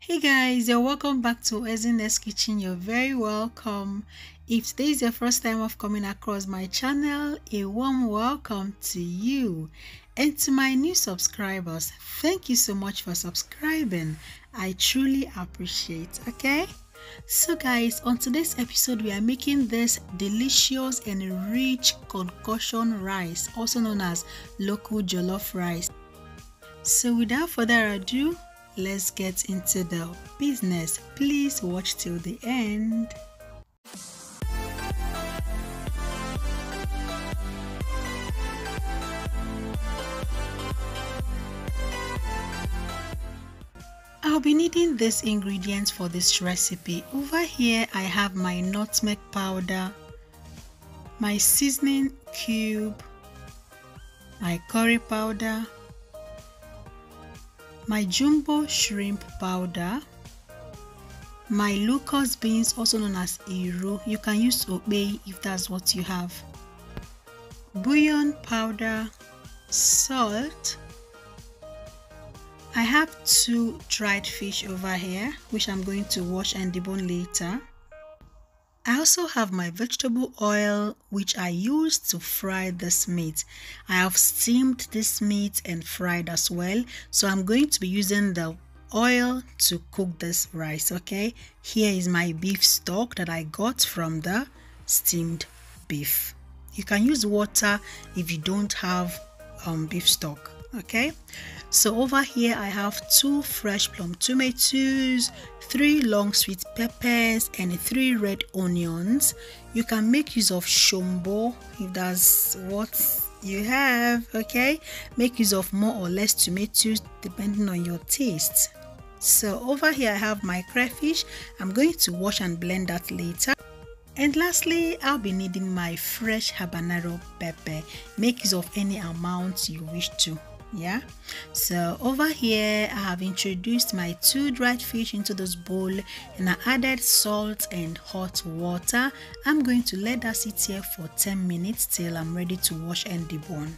Hey guys, you're welcome back to Ezine's Kitchen. You're very welcome. If today is your first time of coming across my channel, a warm welcome to you. And to my new subscribers, thank you so much for subscribing. I truly appreciate, okay? So guys, on today's episode, we are making this delicious and rich concoction rice, also known as local jollof rice. So without further ado, let's get into the business. Please watch till the end. I'll be needing these ingredients for this recipe. Over here I have my nutmeg powder, my seasoning cube, my curry powder, my jumbo shrimp powder, my locust beans, also known as iru. You can use obey if that's what you have. Bullion powder, salt. I have 2 dried fish over here, which I'm going to wash and debone later. I also have my vegetable oil, which I use to fry this meat. I have steamed this meat and fried as well, so I'm going to be using the oil to cook this rice. Okay, here is my beef stock that I got from the steamed beef. You can use water if you don't have beef stock. Okay, so over here I have 2 fresh plum tomatoes, 3 long sweet peppers, and 3 red onions. You can make use of shombo if that's what you have. Okay, make use of more or less tomatoes depending on your taste. So over here I have my crayfish. I'm going to wash and blend that later. And lastly, I'll be needing my fresh habanero pepper. Make use of any amount you wish to. Yeah, so over here I have introduced my 2 dried fish into this bowl, and I added salt and hot water. I'm going to let that sit here for 10 minutes till I'm ready to wash and debone.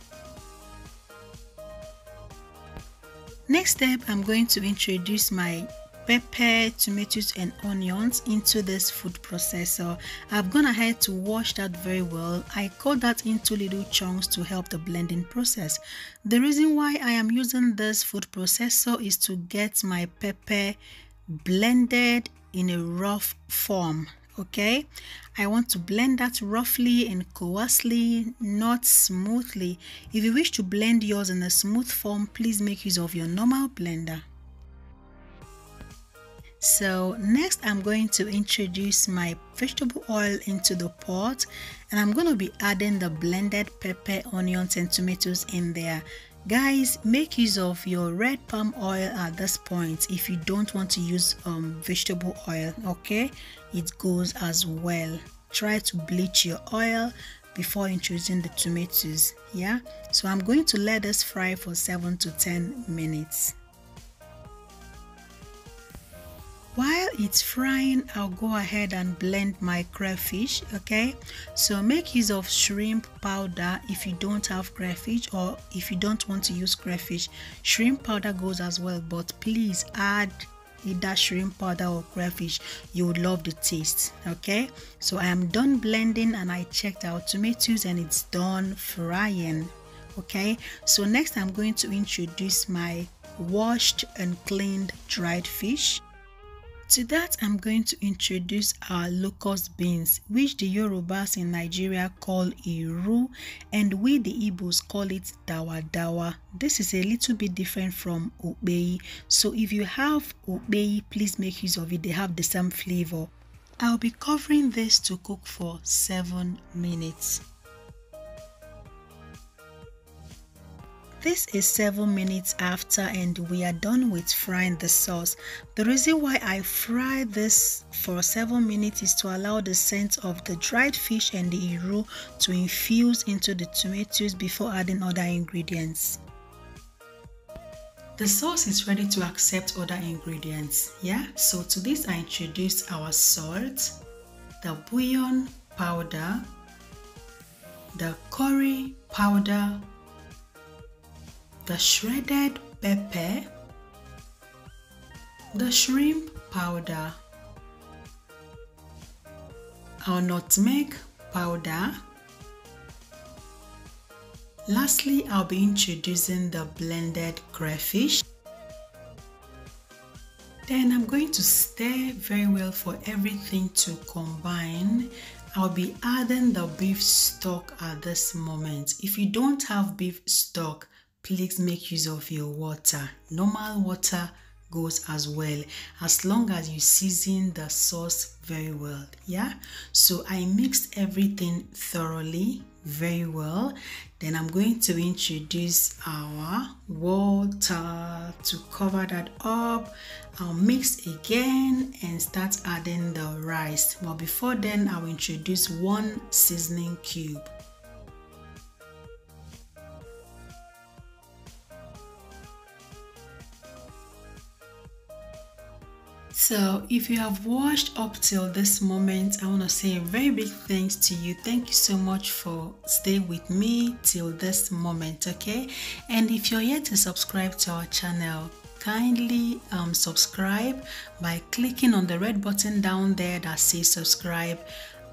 Next step, I'm going to introduce my pepper, tomatoes and onions into this food processor. I've gone ahead to wash that very well. I cut that into little chunks to help the blending process. The reason why I am using this food processor is to get my pepper blended in a rough form. Okay, I want to blend that roughly and coarsely, not smoothly. If you wish to blend yours in a smooth form, please make use of your normal blender. So next I'm going to introduce my vegetable oil into the pot, and I'm going to be adding the blended pepper, onions and tomatoes in there. Guys, make use of your red palm oil at this point if you don't want to use vegetable oil. Okay, it goes as well. Try to bleach your oil before introducing the tomatoes. Yeah, so I'm going to let this fry for 7 to 10 minutes. While it's frying, I'll go ahead and blend my crayfish. Okay, so make use of shrimp powder if you don't have crayfish, or if you don't want to use crayfish, shrimp powder goes as well, but please add either shrimp powder or crayfish. You would love the taste. Okay, so I am done blending and I checked our tomatoes and it's done frying. Okay, so next I'm going to introduce my washed and cleaned dried fish. To that, I'm going to introduce our locust beans, which the Yorubas in Nigeria call iru, and we the Igbos call it dawa dawa. This is a little bit different from obei, so if you have obei, please make use of it. They have the same flavor. I'll be covering this to cook for 7 minutes. This is 7 minutes after, and we are done with frying the sauce. The reason why I fry this for 7 minutes is to allow the scent of the dried fish and the iru to infuse into the tomatoes before adding other ingredients. The sauce is ready to accept other ingredients. Yeah, so to this I introduced our salt, the bouillon powder, the curry powder, the shredded pepper, the shrimp powder, our nutmeg powder. Lastly, I'll be introducing the blended crayfish. Then I'm going to stir very well for everything to combine. I'll be adding the beef stock at this moment. If you don't have beef stock, please make use of your water. Normal water goes as well, as long as you season the sauce very well. Yeah, so I mixed everything thoroughly very well. Then I'm going to introduce our water to cover that up. I'll mix again and start adding the rice. But before then, I'll introduce 1 seasoning cube. So if you have watched up till this moment, I want to say a very big thanks to you. Thank you so much for staying with me till this moment, okay? And if you're yet to subscribe to our channel, kindly subscribe by clicking on the red button down there that says subscribe.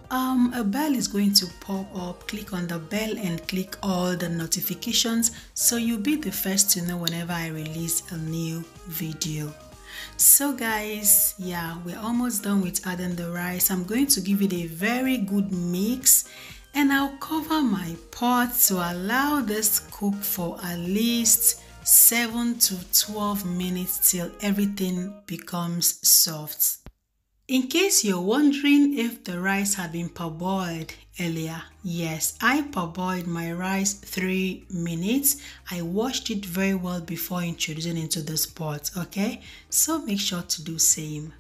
A bell is going to pop up. Click on the bell and click all the notifications so you'll be the first to know whenever I release a new video. So guys, yeah, we're almost done with adding the rice. I'm going to give it a very good mix and I'll cover my pot to allow this cook for at least 7 to 12 minutes till everything becomes soft. In case you're wondering if the rice had been parboiled earlier, yes, I parboiled my rice 3 minutes. I washed it very well before introducing it into this pot, okay? So make sure to do same.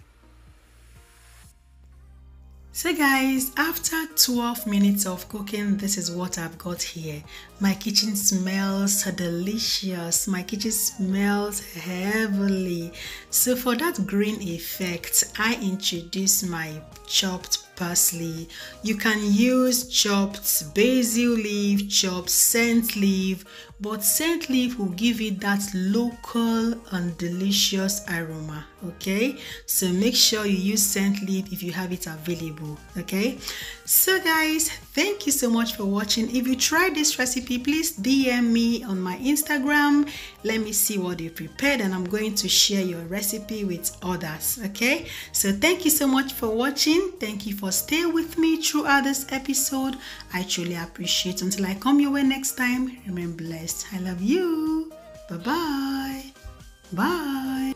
So guys, after 12 minutes of cooking, this is what I've got here. My kitchen smells delicious. My kitchen smells heavily. So for that green effect, I introduce my chopped parsley. You can use chopped basil leaf, chopped scent leaf, but scent leaf will give it that local and delicious aroma, okay? So make sure you use scent leaf if you have it available, okay? So guys, thank you so much for watching. If you tried this recipe, please DM me on my Instagram. Let me see what you prepared and I'm going to share your recipe with others, okay? So thank you so much for watching. Thank you for staying with me throughout this episode. I truly appreciate it. Until I come your way next time, remain blessed. I love you. Bye-bye. Bye.